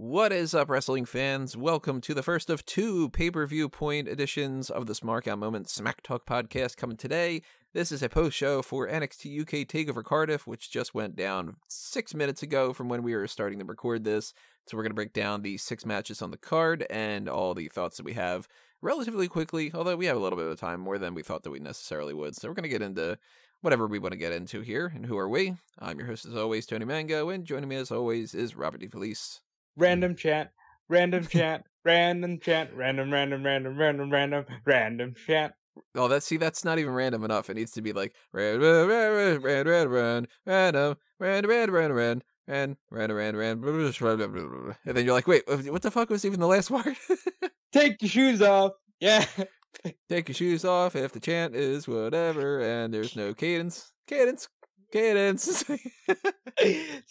What is up, wrestling fans? Welcome to the first of two Pay-Per-Viewpoint editions of the Smark Out Moment Smack Talk podcast coming today. This is a post-show for NXT UK TakeOver Cardiff, which just went down 6 minutes ago from when we were starting to record this. So we're going to break down the 6 matches on the card and all the thoughts that we have relatively quickly, although we have a little bit of time, more than we thought that we necessarily would. So we're going to get into whatever we want to get into here. And who are we? I'm your host as always, Tony Mango, and joining me as always is Robert DeFelice. Random chat, random chat, random chat, random chat. Oh, that's not even random enough. It needs to be like random, and then you're like, wait, what the fuck was even the last word? Take your shoes off. Yeah. Take your shoes off if the chant is whatever, and there's no cadence. See,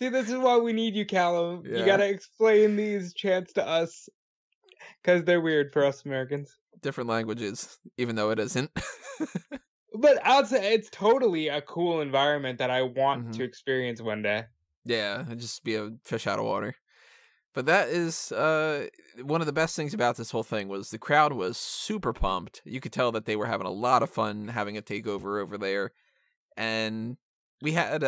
this is why we need you, Callum. Yeah. You gotta explain these chants to us, because they're weird for us Americans. Different languages, even though it isn't. But I'll say it's totally a cool environment that I want to experience one day. Yeah, it'd just be a fish out of water. But that is one of the best things about this whole thing was the crowd was super pumped. You could tell that they were having a lot of fun having a takeover over there. And we had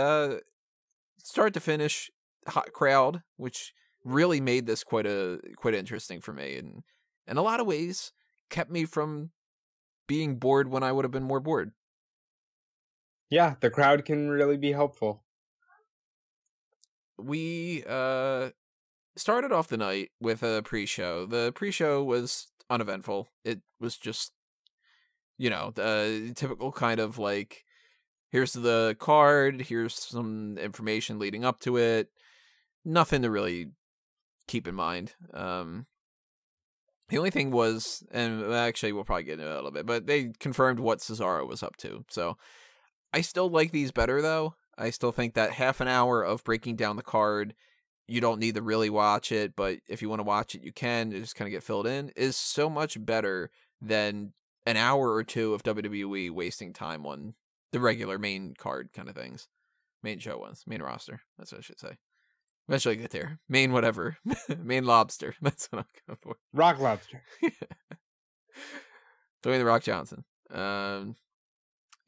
start to finish hot crowd, which really made this quite interesting for me, and in a lot of ways kept me from being bored when I would have been more bored. Yeah, the crowd can really be helpful. We started off the night with a pre-show. The pre-show was uneventful. It was just, the typical kind of like, here's the card, here's some information leading up to it. Nothing to really keep in mind. The only thing was, and actually we'll probably get into it a little bit, but they confirmed what Cesaro was up to. So I still like these better, though. I still think that half an hour of breaking down the card, you don't need to really watch it, but if you want to watch it, you can. Just kind of get filled in, is so much better than an hour or two of WWE wasting time on the regular main card kind of things. Main show ones. Main roster. That's what I should say. Eventually get there. Main whatever. Main lobster. That's what I'm going for. Rock lobster. Dwayne The Rock Johnson.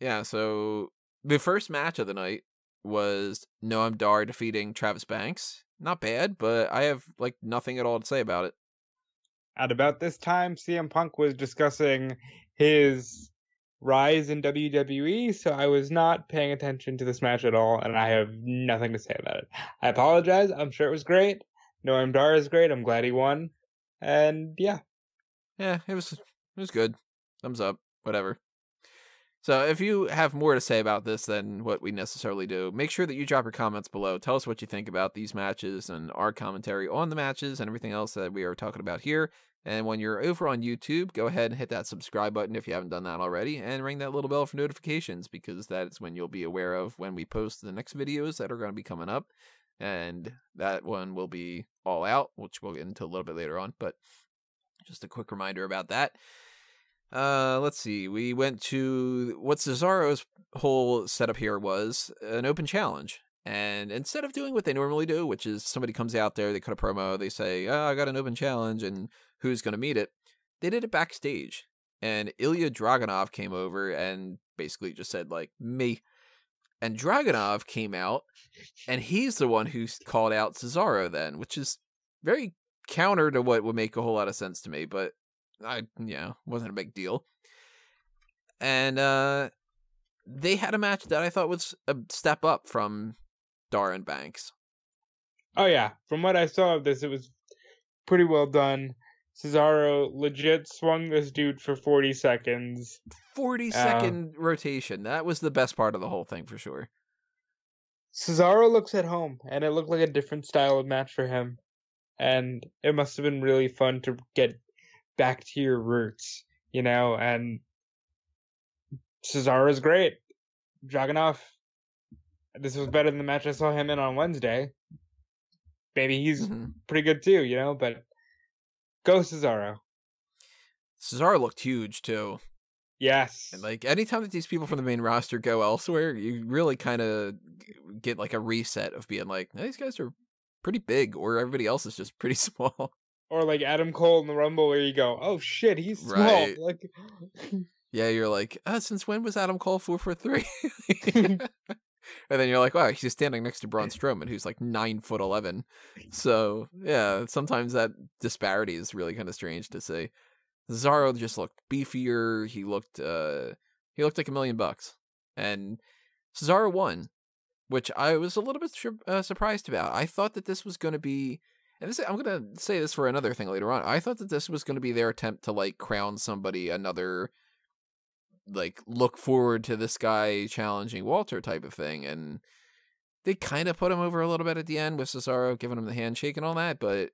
Yeah, so the first match of the night was Noam Dar defeating Travis Banks. Not bad, but I have nothing at all to say about it. At about this time, CM Punk was discussing his rise in WWE, so I was not paying attention to this match at all, and I have nothing to say about it. I apologize. I'm sure it was great. Noam Dar is great. I'm glad he won. And yeah. Yeah, it was good. Thumbs up. Whatever. So if you have more to say about this than what we necessarily do, make sure that you drop your comments below. Tell us what you think about these matches and our commentary on the matches and everything else that we are talking about here. And when you're over on YouTube, go ahead and hit that subscribe button if you haven't done that already, and ring that little bell for notifications, because that is when you'll be aware of when we post the next videos that are going to be coming up. And that one will be All Out, which we'll get into a little bit later on, but just a quick reminder about that. Let's see. We went to what Cesaro's whole setup here was an open challenge. And instead of doing what they normally do, which is somebody comes out there, they cut a promo, they say, oh, I got an open challenge, and who's going to meet it? They did it backstage. And Ilja Dragunov came over and basically just said, me. And Dragunov came out, and he's the one who called out Cesaro then, which is very counter to what would make a whole lot of sense to me, but wasn't a big deal. And they had a match that I thought was a step up from Dar and Banks. Oh yeah, from what I saw of this, it was pretty well done. Cesaro legit swung this dude for 40 seconds. 40-second rotation. That was the best part of the whole thing for sure. Cesaro looks at home, and it looked like a different style of match for him. And it must have been really fun to get back to your roots, and Cesaro's great. Dragunov, this was better than the match I saw him in on Wednesday. Maybe he's pretty good too, but go Cesaro. Cesaro looked huge too. Yes. And anytime that these people from the main roster go elsewhere, you really kind of get a reset of being these guys are pretty big, or everybody else is just pretty small. Or like Adam Cole in the Rumble, where you go, oh shit, he's small. Right. Like, yeah, you're like, since when was Adam Cole 4'3"? And then you're like, wow, he's standing next to Braun Strowman, who's like 9'11". So yeah, sometimes that disparity is really kind of strange to see. Cesaro just looked beefier. He looked like $1 million, and Cesaro won, which I was a little bit surprised about. I thought that this was going to be, and this, I'm going to say this for another thing later on. I thought that this was going to be their attempt to like crown somebody another, like look forward to this guy challenging Walter type of thing, and they kind of put him over a little bit at the end with Cesaro giving him the handshake and all that, but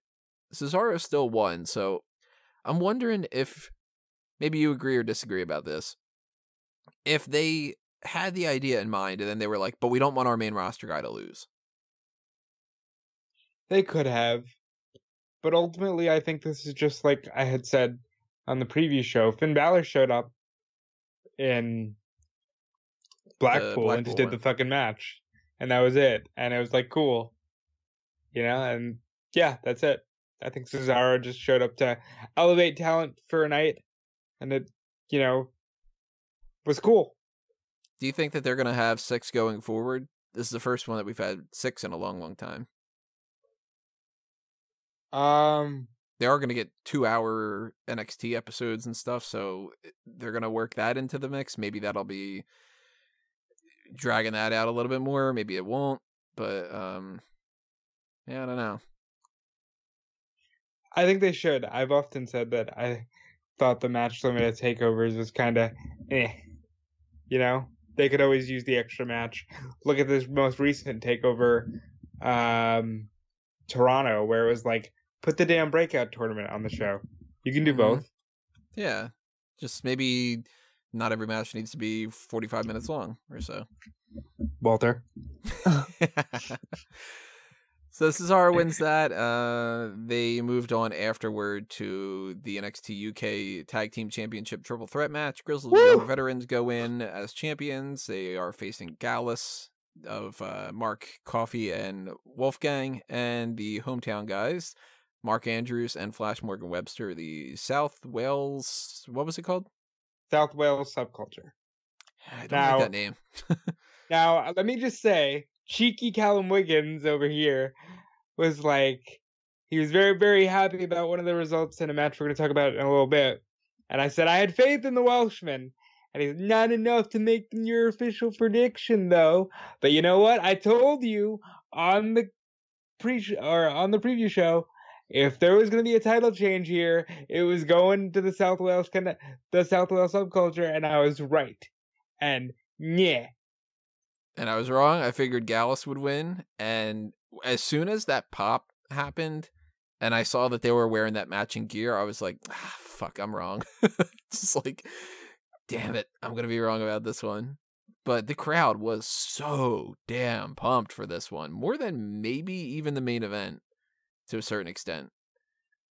Cesaro still won. So I'm wondering if maybe you agree or disagree about this. If they had the idea in mind and then they were like, but we don't want our main roster guy to lose. they could have. But ultimately, I think this is just like I had said on the previous show. Finn Balor showed up in Blackpool and just did the fucking match. And that was it. And it was like, cool. You know, and yeah, that's it. I think Cesaro just showed up to elevate talent for a night. And it, you know, was cool. Do you think that they're going to have 6 going forward? This is the first one that we've had 6 in a long, long time. They are going to get 2-hour NXT episodes and stuff, so they're going to work that into the mix. Maybe that'll be dragging that out a little bit more. Maybe it won't, but yeah, I don't know. I think they should. I've often said that I thought the match limit at takeovers was kind of you know, they could always use the extra match. Look at this most recent takeover, Toronto, where it was like, put the damn breakout tournament on the show. You can do both. Yeah, just maybe not every match needs to be 45 minutes long or so. Walter. So Cesaro wins that. They moved on afterward to the NXT UK Tag Team Championship Triple Threat match. Grizzled Young Veterans go in as champions. They are facing Gallus of Mark, Coffey, and Wolfgang, and the hometown guys, Mark Andrews and Flash Morgan Webster, the South Wales, what was it called? South Wales Subculture. I don't like that name. Now, let me just say, cheeky Callum Wiggins over here was like, he was very, very happy about one of the results in a match we're going to talk about in a little bit. And I said, I had faith in the Welshman. And he's not enough to make your official prediction, though. But you know what? I told you on the preview show, if there was going to be a title change here, it was going to the South Wales subculture, and I was right. And yeah. And I was wrong. I figured Gallus would win. And as soon as that pop happened, and I saw that they were wearing that matching gear, I was like, fuck, I'm wrong. Just like, damn it, I'm going to be wrong about this one. But the crowd was so damn pumped for this one. More than maybe even the main event, to a certain extent.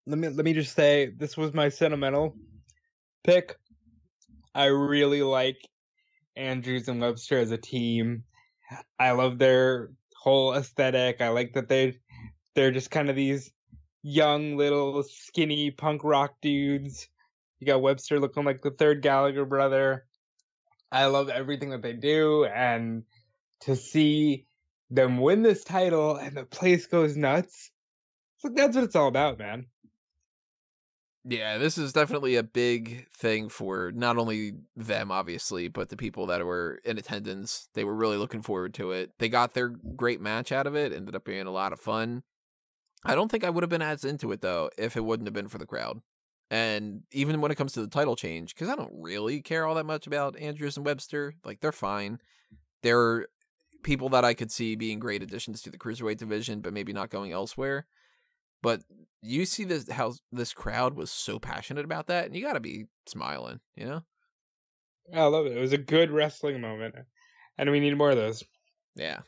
Let me just say, this was my sentimental pick. I really like Andrews and Webster as a team. I love their whole aesthetic. I like that they're just kind of these young little skinny punk rock dudes. You got Webster looking like the third Gallagher brother. I love everything that they do, and to see them win this title and the place goes nuts, that's what it's all about, man. Yeah, this is definitely a big thing for not only them, obviously, but the people that were in attendance. They were really looking forward to it. They got their great match out of it. Ended up being a lot of fun. I don't think I would have been as into it, though, if it wouldn't have been for the crowd. And even when it comes to the title change, because I don't really care all that much about Andrews and Webster. Like, they're fine. They're people that I could see being great additions to the Cruiserweight division, but maybe not going elsewhere. But you see this, how this crowd was so passionate about that, and you got to be smiling, you know? I love it. It was a good wrestling moment, and we need more of those. Yeah.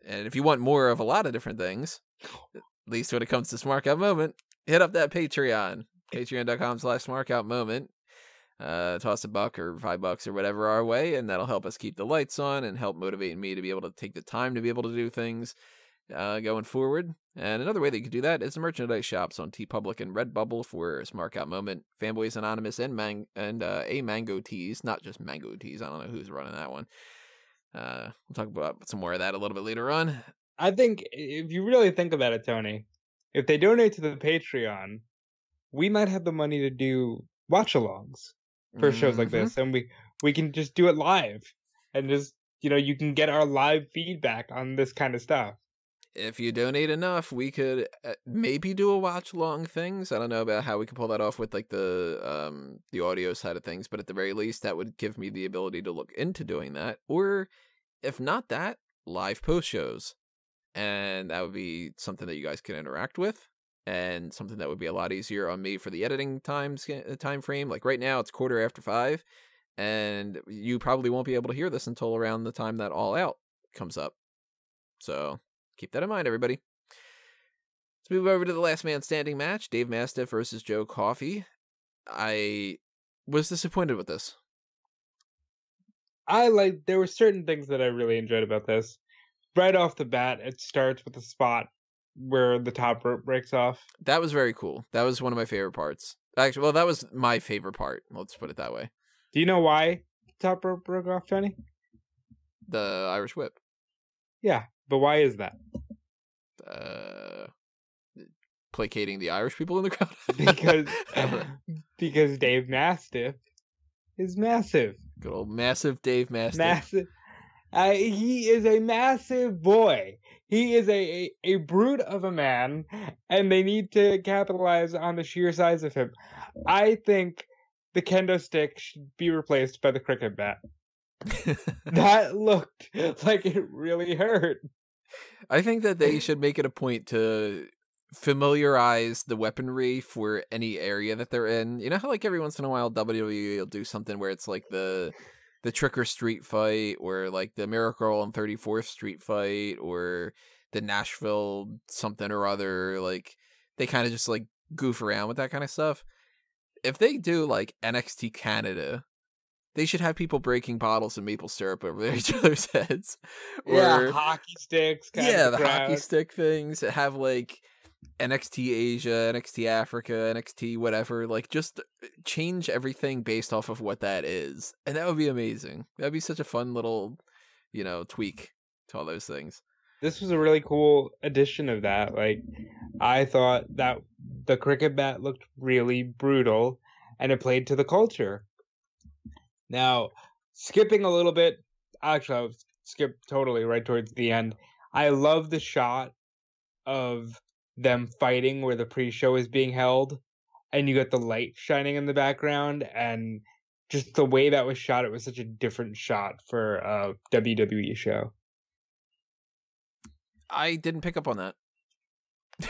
And if you want more of a lot of different things, at least when it comes to Smark Out Moment, hit up that Patreon. Patreon.com/SmarkOutMoment. Toss $1 or $5 or whatever our way, and that'll help us keep the lights on and help motivate me to be able to take the time to be able to do things. going forward. And another way that you could do that is the merchandise shops on TeePublic and Redbubble for Smark Out Moment, Fanboys Anonymous, and a Mango Tees. Not just Mango Tees. I don't know who's running that one. We'll talk about some more of that a little bit later on. I think if you really think about it, Tony, if they donate to the Patreon, we might have the money to do watch-alongs for shows like this, and we can just do it live, and just, you can get our live feedback on this kind of stuff. If you donate enough, we could maybe do a watch-along things. I don't know about how we can pull that off with like the audio side of things, but at the very least, that would give me the ability to look into doing that. Or if not that, live post shows. And that would be something that you guys can interact with, and something that would be a lot easier on me for the editing time frame. Like right now, it's 5:15, and you probably won't be able to hear this until around the time that All Out comes up. So keep that in mind, everybody. Let's move over to the last man standing match, Dave Mastiff versus Joe Coffey. I was disappointed with this. There were certain things that I really enjoyed about this. Right off the bat, it starts with a spot where the top rope breaks off. That was very cool. That was one of my favorite parts. Actually, well, that was my favorite part. Let's put it that way. Do you know why the top rope broke off, Tony? The Irish Whip. Yeah, but why is that? Placating the Irish people in the crowd. because Dave Mastiff is massive. Good old massive Dave Mastiff. Massive. He is a massive boy. He is a brute of a man, and they need to capitalize on the sheer size of him. I think the kendo stick should be replaced by the cricket bat. That looked like it really hurt. I think that they should make it a point to familiarize the weaponry for any area that they're in. You know how like every once in a while WWE will do something where it's like the Tricker Street fight, or like the Miracle on 34th Street fight, or the Nashville something or other. Like they kind of just like goof around with that kind of stuff. If they do like NXT Canada, they should have people breaking bottles of maple syrup over each other's heads. Or hockey sticks. The hockey stick things. Have like NXT Asia, NXT Africa, NXT whatever. Like just change everything based off of what that is. And that would be amazing. That'd be such a fun little, tweak to all those things. This was a really cool addition of that. Like, I thought that the cricket bat looked really brutal, and it played to the culture. Now, skipping a little bit, actually, I'll skip totally right towards the end. I love the shot of them fighting where the pre-show is being held, and you get the light shining in the background, and just the way that was shot, it was such a different shot for a WWE show. I didn't pick up on that.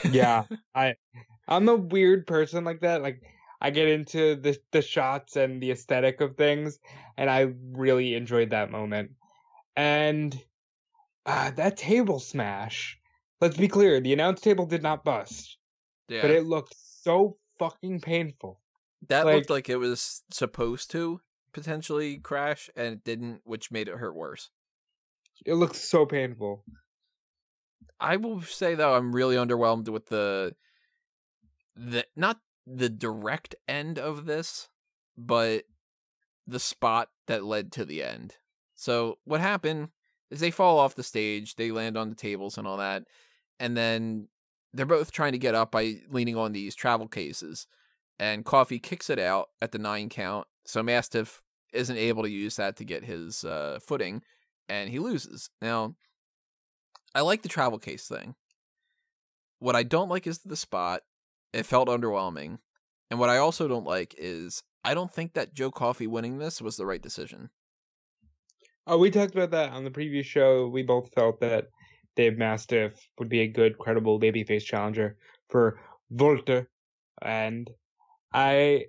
Yeah, I'm a weird person like that. Like, I get into the shots and the aesthetic of things, and I really enjoyed that moment. And that table smash, let's be clear, the announce table did not bust. Yeah. But it looked so fucking painful. That looked like it was supposed to potentially crash, and it didn't, which made it hurt worse. It looked so painful. I will say, though, I'm really underwhelmed with not the direct end of this, but the spot that led to the end. So what happened is they fall off the stage, they land on the tables and all that, and then they're both trying to get up by leaning on these travel cases, and Coffey kicks it out at the 9 count, so Mastiff isn't able to use that to get his footing, and he loses. Now, I like the travel case thing. What I don't like is the spot. It felt underwhelming. And what I also don't like is I don't think that Joe Coffey winning this was the right decision. Oh, we talked about that on the previous show. We both felt that Dave Mastiff would be a good, credible babyface challenger for Volter. And I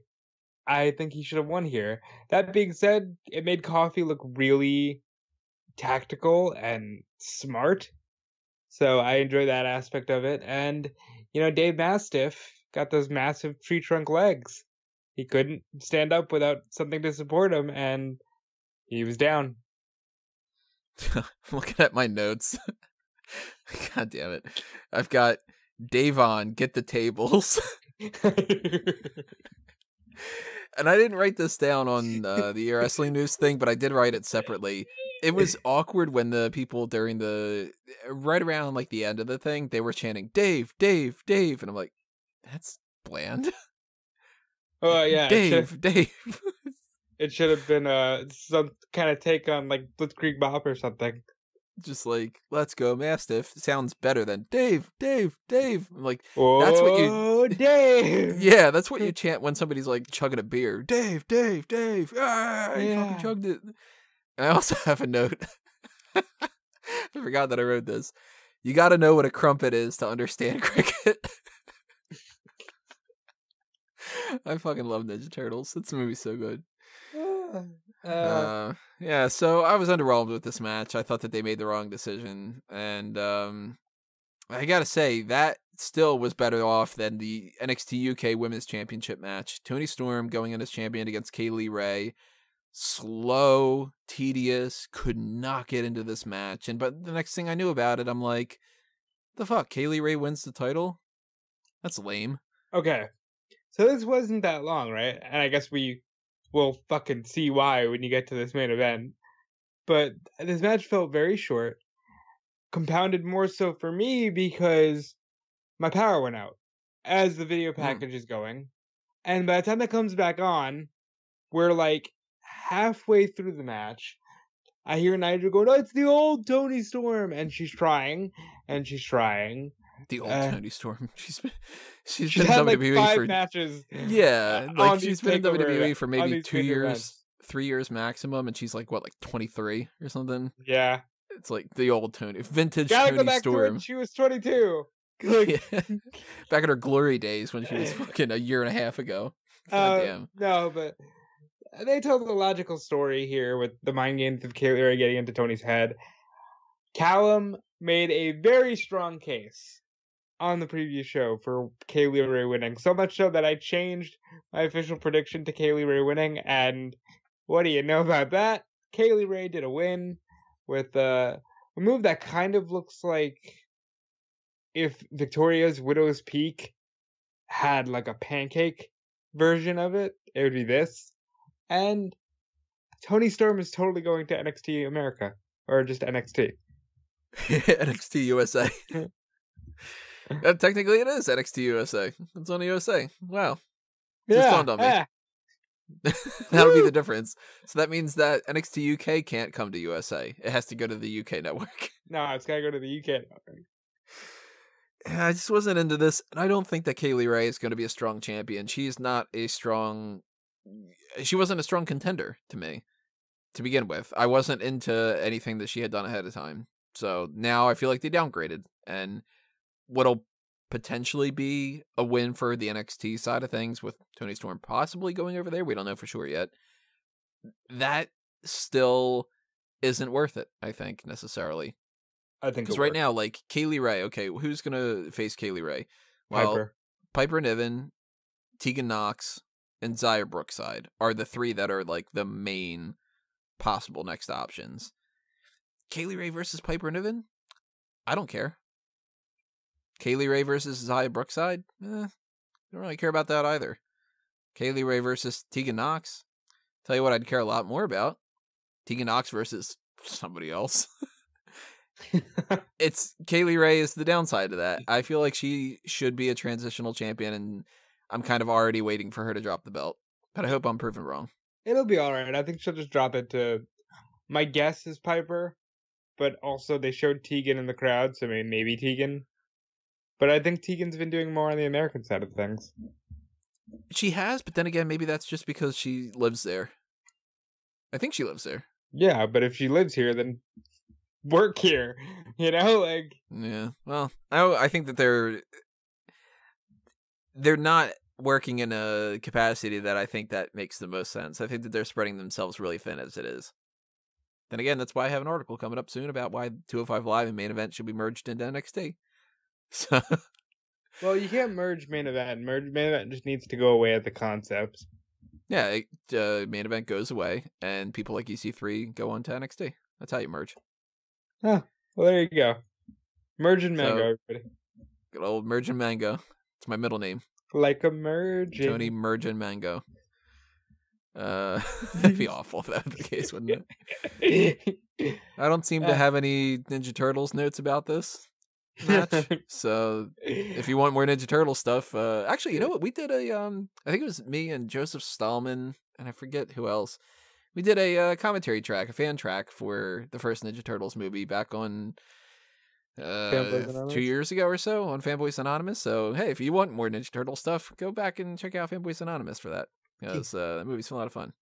think he should have won here. That being said, it made Coffey look really tactical and smart. So I enjoy that aspect of it. And, Dave Mastiff got those massive tree trunk legs. He couldn't stand up without something to support him, and he was down. I'm looking at my notes. God damn it. I've got Davon, get the tables. And I didn't write this down on the wrestling news thing, but I did write it separately. It was awkward when the people during right around like the end of the thing, they were chanting, Dave, Dave, Dave. And I'm like, that's bland. Oh yeah, Dave, Dave. It should have been some kind of take on like Blitzkrieg Bop or something. Just like, let's go Mastiff. Sounds better than Dave, Dave, Dave. I'm like, Oh, that's what you Dave. Yeah, that's what you chant when somebody's like chugging a beer. Dave, Dave, Dave. Ah, you fucking chugged it. And I also have a note. I forgot that I wrote this. You got to know what a crumpet is to understand cricket. I fucking love Ninja Turtles. This movie's so good. Yeah, so I was underwhelmed with this match. I thought that they made the wrong decision. And I gotta say, that still was better off than the NXT UK Women's Championship match. Toni Storm going in as champion against Kaylee Ray. Slow, tedious, could not get into this match. But the next thing I knew about it, I'm like, the fuck? Kaylee Ray wins the title? That's lame. Okay. So this wasn't that long, right? And I guess we will fucking see why when you get to this main event. But this match felt very short. Compounded more so for me because my power went out as the video package is going. And by the time that comes back on, we're like halfway through the match. I hear Nigel go, "No, it's the old Toni Storm," and she's trying, and she's trying. The old Toni Storm. She's been had in like WWE 5 matches. Yeah, like she's been in WWE for maybe 2 years, events. 3 years maximum, and she's like what, like 23 or something. Yeah, it's like the old Toni, vintage Gotta Toni go back Storm. to when she was 22. Yeah. Back in her glory days when she was fucking a year and a half ago. God damn. No, but they told the logical story here with the mind games of Kaylee Ray getting into Tony's head. Callum made a very strong case on the previous show for Kaylee Ray winning. So much so that I changed my official prediction to Kaylee Ray winning. And what do you know about that? Kaylee Ray did a win with a move that kind of looks like if Victoria's Widow's Peak had like a pancake version of it, it would be this. And Toni Storm is totally going to NXT America, or just NXT. NXT USA. Technically, it is NXT USA. It's on the USA. Wow. Just dawned on me. That'll be the difference. So that means that NXT UK can't come to USA. It has to go to the UK network. No, it's gotta go to the UK network. I just wasn't into this, and I don't think that Kaylee Ray is going to be a strong champion. She wasn't a strong contender to me, to begin with. I wasn't into anything that she had done ahead of time. So now I feel like they downgraded, and what'll potentially be a win for the NXT side of things with Toni Storm possibly going over there, we don't know for sure yet, that still isn't worth it, I think, necessarily. I think because right now, like Kaylee Ray, okay, who's gonna face Kaylee Ray? Well, Piper Niven, Tegan Knox, and Xia Brookside are the 3 that are like the main possible next options. Kaylee Ray versus Piper Niven? I don't care. Kaylee Ray versus Xia Brookside? Don't really care about that either. Kaylee Ray versus Tegan Knox? Tell you what I'd care a lot more about. Tegan Knox versus somebody else. It's Kaylee Ray is the downside to that. I feel like she should be a transitional champion, and I'm kind of already waiting for her to drop the belt. But I hope I'm proven wrong. It'll be alright. I think she'll just drop it to... My guess is Piper, but also they showed Tegan in the crowd, so maybe Tegan. But I think Tegan's been doing more on the American side of things. She has, but then again, maybe that's just because she lives there. I think she lives there. Yeah, but if she lives here, then work here, you know, like. Yeah, well, I think that they're not working in a capacity that I think that makes the most sense. I think that they're spreading themselves really thin as it is. Then again, that's why I have an article coming up soon about why 205 Live and Main Event should be merged into NXT. So, well, you can't merge Main Event. Main Event just needs to go away at the concept. Yeah, Main Event goes away, and people like EC3 go on to NXT. That's how you merge. Oh, well, there you go. Merging So, mango, everybody. good old Mergin Mango. It's my middle name. Like a merging. Toni Mergin Mango. That'd be awful if that was the case, wouldn't it? I don't seem to have any Ninja Turtles notes about this match. So if you want more Ninja Turtle stuff, actually, you know what? We did a I think it was me and Joseph Stallman, and I forget who else. We did a commentary track, a fan track for the first Ninja Turtles movie back on 2 years ago or so on Fanboys Anonymous. So hey, if you want more Ninja Turtle stuff, go back and check out Fanboys Anonymous for that, because that movie's a lot of fun.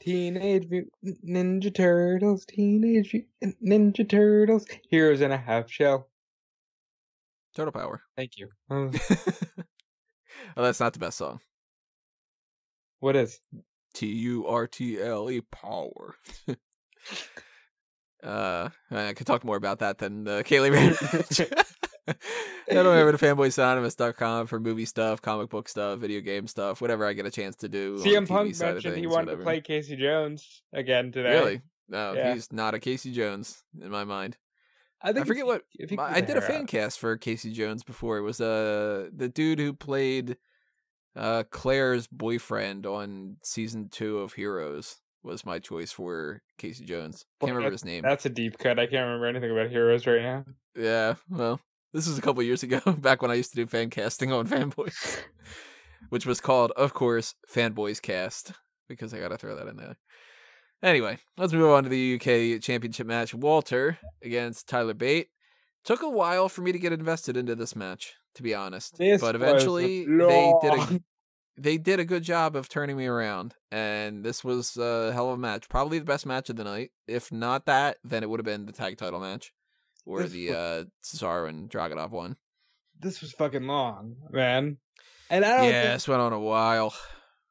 Teenage Mutant Ninja Turtles, Teenage Mutant Ninja Turtles, Heroes in a Half Shell. Turtle Power. Thank you. Oh, that's not the best song. What is? TURTLE Power. I could talk more about that than Kaylee Ray. Head on over to fanboysanonymous.com for movie stuff, comic book stuff, video game stuff, whatever I get a chance to do. CM Punk mentioned he wanted to play Casey Jones again today. Really? No, he's not a Casey Jones in my mind. I forget what I did a fan cast for Casey Jones before. It was the dude who played Claire's boyfriend on season 2 of Heroes was my choice for Casey Jones. Can't remember his name. That's a deep cut. I can't remember anything about Heroes right now. Yeah, well, this was a couple years ago, back when I used to do fan casting on Fanboys, which was called, of course, Fanboys Cast, because I gotta throw that in there. Anyway, let's move on to the UK Championship match. Walter against Tyler Bate. Took a while for me to get invested into this match, to be honest. But eventually, they did a good job of turning me around, and this was a hell of a match. Probably the best match of the night. If not that, then it would have been the tag title match, or the Cesaro and Dragunov one. This was fucking long, man. And I don't this went on a while.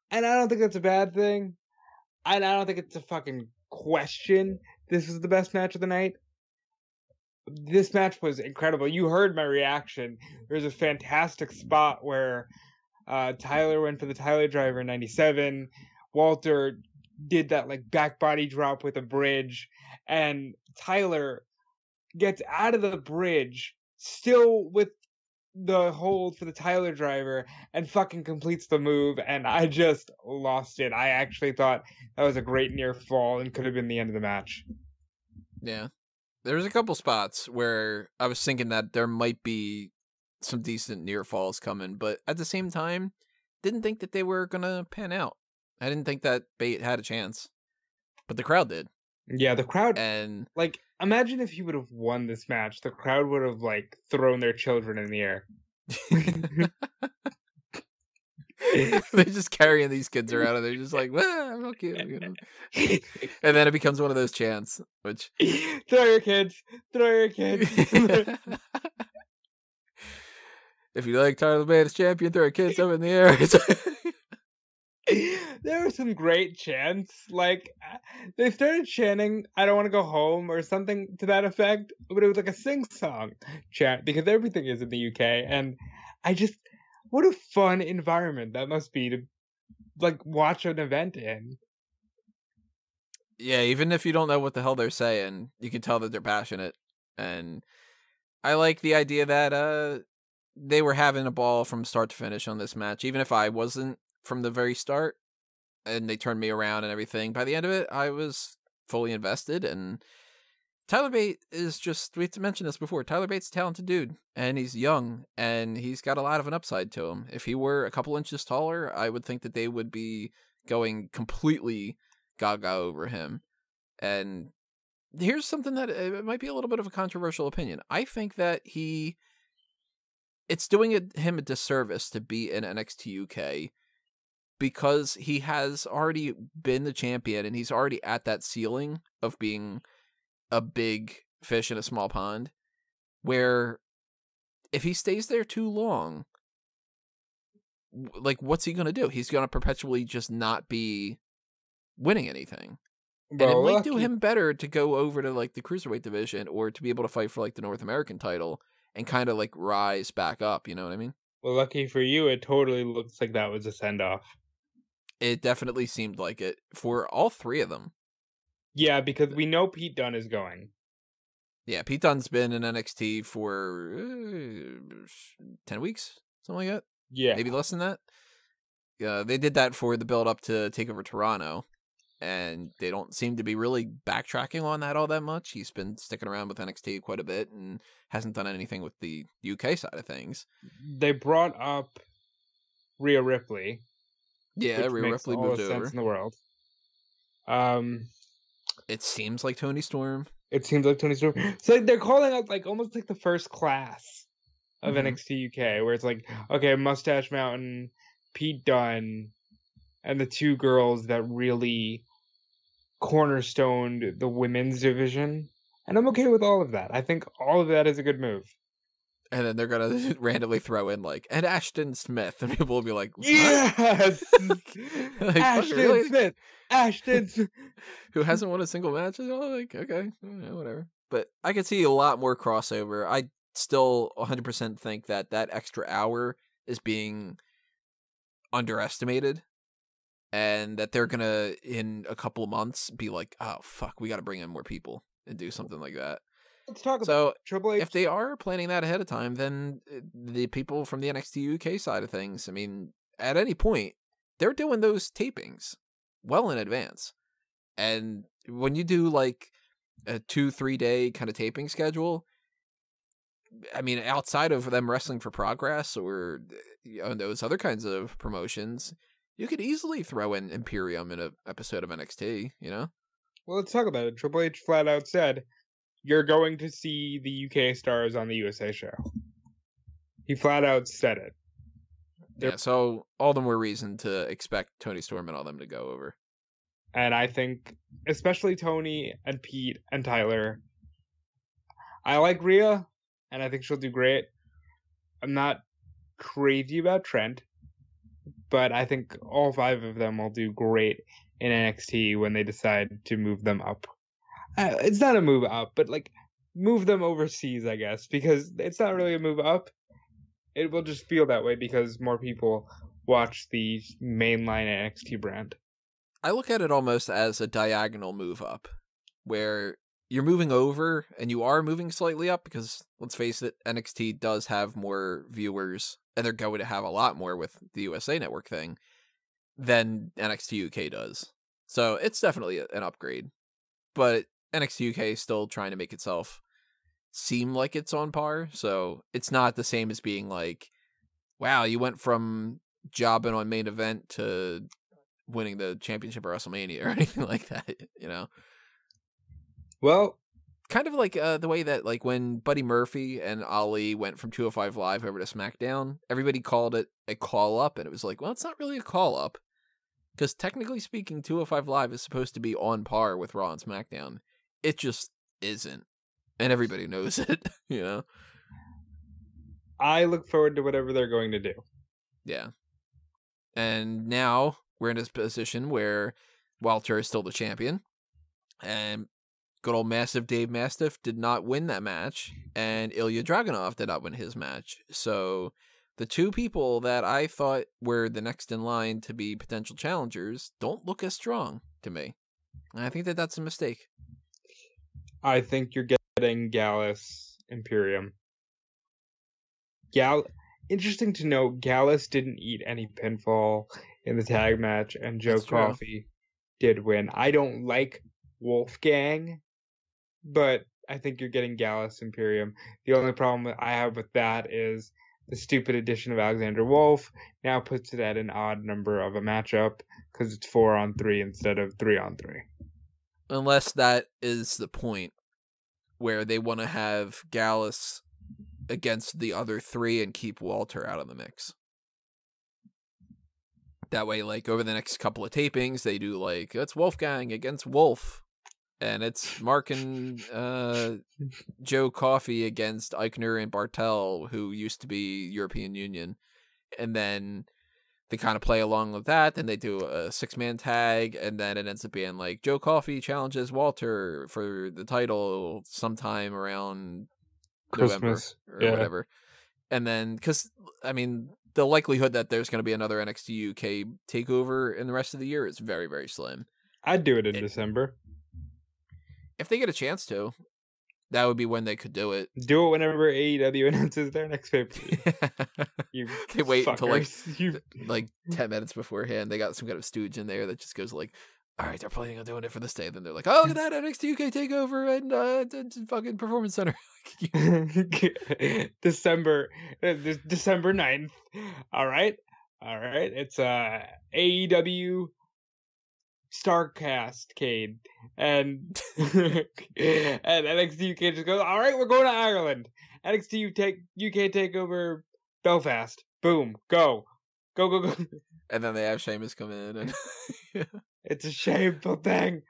And I don't think that's a bad thing. And I don't think it's a fucking question. This was the best match of the night. This match was incredible. You heard my reaction. There's a fantastic spot where Tyler went for the Tyler driver in 97. Walter did that like back body drop with a bridge. And Tyler gets out of the bridge still with the hold for the Tyler driver and fucking completes the move, and I just lost it. I actually thought that was a great near fall and could have been the end of the match. Yeah. There was a couple spots where I was thinking that there might be some decent near falls coming, but at the same time, didn't think that they were gonna pan out. I didn't think that Bate had a chance, but the crowd did. Yeah, the crowd, and like, imagine if he would have won this match. The crowd would have like thrown their children in the air. They're just carrying these kids around, and they're just like, "Well, I'm okay," you know? And then it becomes one of those chants, which throw your kids. If you like Tyler Bate as champion, throw your kids up in the air. There were some great chants. Like, they started chanting, "I don't want to go home," or something to that effect, but it was like a sing-song chant, because everything is in the UK, and what a fun environment that must be to, like, watch an event in. Yeah, even if you don't know what the hell they're saying, you can tell that they're passionate, and I like the idea that they were having a ball from start to finish on this match, even if I wasn't from the very start, and they turned me around and everything. By the end of it, I was fully invested, and Tyler Bate is just, we have to mention this before, Tyler Bate's a talented dude, and he's young, and he's got a lot of an upside to him. If he were a couple inches taller, I would think that they would be going completely gaga over him. And here's something that it might be a little bit of a controversial opinion. I think that it's doing him a disservice to be in NXT UK, because he has already been the champion, and he's already at that ceiling of being a big fish in a small pond, where if he stays there too long, like, what's he going to do? He's going to perpetually just not be winning anything. And it might do him better to go over to, like, the Cruiserweight division, or to be able to fight for, like, the North American title and kind of, like, rise back up, you know what I mean? Well, lucky for you, it totally looks like that was a send-off. It definitely seemed like it for all three of them. Yeah, because we know Pete Dunne is going. Yeah, Pete Dunne's been in NXT for 10 weeks, something like that. Yeah. Maybe less than that. They did that for the build up to TakeOver Toronto, and they don't seem to be really backtracking on that all that much. He's been sticking around with NXT quite a bit and hasn't done anything with the UK side of things. They brought up Rhea Ripley. Yeah, which Rhea makes Ripley all moved the over. sense in the world. It seems like Toni Storm. It seems like Toni Storm. So they're calling out like almost like the first class of NXT UK, where it's like, okay, Mustache Mountain, Pete Dunne, and the two girls that really cornerstoned the women's division. And I'm okay with all of that. I think all of that is a good move. And then they're gonna randomly throw in like, and Ashton Smith, and people will be like, what? Yes, like, Ashton really? Smith, Ashton Smith. Who hasn't won a single match? Oh, like, okay, yeah, whatever. But I could see a lot more crossover. I still 100% think that extra hour is being underestimated, and that they're gonna in a couple of months be like, oh fuck, we got to bring in more people and do something like that. Let's talk So about Triple H. if they are planning that ahead of time, then the people from the NXT UK side of things, I mean, at any point, they're doing those tapings well in advance. And when you do like a 2-3 day kind of taping schedule, I mean, outside of them wrestling for Progress or those other kinds of promotions, you could easily throw in Imperium in an episode of NXT, you know? Well, let's talk about it. Triple H flat out said, you're going to see the UK stars on the USA show. He flat out said it. Yeah, so all the more reason to expect Toni Storm and all them to go over. And I think, especially Toni and Pete and Tyler, I like Rhea, and I think she'll do great. I'm not crazy about Trent, but I think all 5 of them will do great in NXT when they decide to move them up. It's not a move up, but like move them overseas, I guess, because it's not really a move up. It will just feel that way because more people watch the mainline NXT brand. I look at it almost as a diagonal move up, where you're moving over and you are moving slightly up because, let's face it, NXT does have more viewers, and they're going to have a lot more with the USA Network thing than NXT UK does. So it's definitely an upgrade. But NXT UK is still trying to make itself seem like it's on par, so it's not the same as being like, wow, you went from jobbing on main event to winning the championship at WrestleMania or anything like that, you know? Well, kind of like the way that like when Buddy Murphy and Ali went from 205 Live over to SmackDown, everybody called it a call up, and it was like, well, it's not really a call up, because technically speaking, 205 Live is supposed to be on par with Raw and SmackDown. It just isn't. And everybody knows it, you know? I look forward to whatever they're going to do. Yeah. And now we're in this position where Walter is still the champion. And good old Massive Dave Mastiff did not win that match. And Ilja Dragunov did not win his match. So the two people that I thought were the next in line to be potential challengers don't look as strong to me. And I think that that's a mistake. I think you're getting Gallus Imperium. Interesting to note, Gallus didn't eat any pinfall in the tag match, and Joe Coffey did win. I don't like Wolfgang, but I think you're getting Gallus Imperium. The only problem I have with that is the stupid addition of Alexander Wolf now puts it at an odd number of a matchup because it's 4-on-3 instead of 3-on-3. Unless that is the point where they want to have Gallus against the other 3 and keep Walter out of the mix. That way, like, over the next couple of tapings, they do, like, it's Wolfgang against Wolf. And it's Mark and Joe Coffey against Eichner and Bartel, who used to be European Union. And then they kind of play along with that. Then they do a 6-man tag. And then it ends up being like Joe Coffey challenges Walter for the title sometime around Christmas, November or whatever. And then, because, I mean, the likelihood that there's going to be another NXT UK takeover in the rest of the year is very, very slim. I'd do it in December. If they get a chance to. That would be when they could do it. Do it whenever AEW announces their next pay-per-view. You They wait until fuckers. like 10 minutes beforehand. They got some kind of stooge in there that just goes like, all right, they're planning on doing it for this day. Then they're like, oh, look at that NXT UK TakeOver and fucking Performance Center. December 9th. All right. It's AEW Starcast Cade and NXT UK just goes, all right, we're going to Ireland. NXT UK TakeOver Belfast. Boom. Go. And then they have Sheamus come in and It's a shameful thing.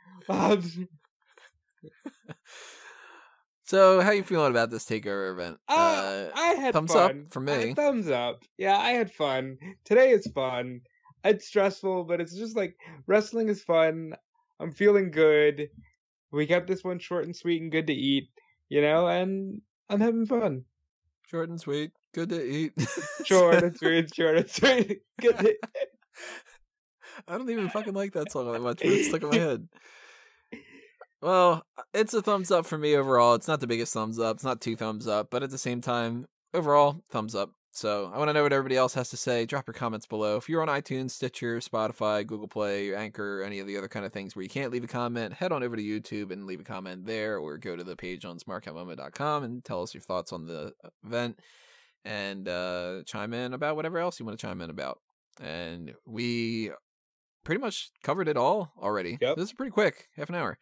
So, how you feeling about this takeover event? I had thumbs fun. up for me. Thumbs up. Yeah, I had fun. Today is fun. It's stressful, but it's just like wrestling is fun. I'm feeling good. We kept this one short and sweet and good to eat, and I'm having fun. Short and sweet, good to eat. Short and sweet, good to I don't even fucking like that song that much, but it's stuck in my head. Well, it's a thumbs up for me overall. It's not the biggest thumbs up. It's not 2 thumbs up, but at the same time, overall, thumbs up. So I want to know what everybody else has to say. Drop your comments below. If you're on iTunes, Stitcher, Spotify, Google Play, Anchor, any of the other kind of things where you can't leave a comment, head on over to YouTube and leave a comment there, or go to the page on smarkoutmoment.com and tell us your thoughts on the event and chime in about whatever else you want to chime in about. And we pretty much covered it all already. Yep. This is pretty quick, half an hour.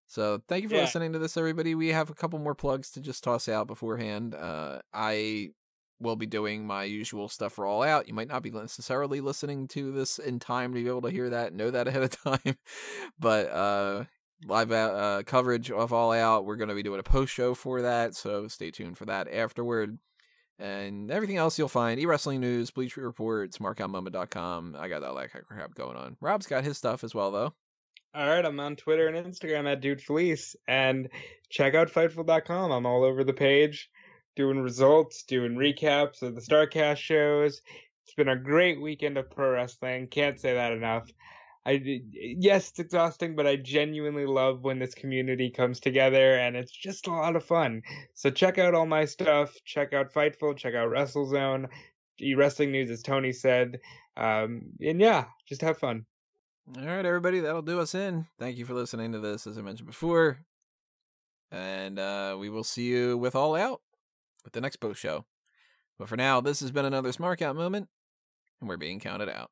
So thank you for listening to this, everybody. We have a couple more plugs to just toss out beforehand. I will be doing my usual stuff for All Out. You might not be necessarily listening to this in time to be able to hear that, know that ahead of time. But live coverage of All Out, we're going to be doing a post show for that. So stay tuned for that afterward. And everything else you'll find, eWrestling News, Bleach Report, smarkoutmoment.com. I got all that crap going on. Rob's got his stuff as well, though. All right, I'm on Twitter and Instagram at DudeFleece, and check out Fightful.com. I'm all over the page, doing results, doing recaps of the StarCast shows. It's been a great weekend of pro wrestling. Can't say that enough. Yes, it's exhausting, but I genuinely love when this community comes together, and it's just a lot of fun. So check out all my stuff. Check out Fightful. Check out WrestleZone. eWrestling News, as Tony said. And yeah, just have fun. All right, everybody, that'll do us in. Thank you for listening to this, as I mentioned before. And we will see you with All Out with the next post show. But for now, this has been another Smark Out moment, and we're being counted out.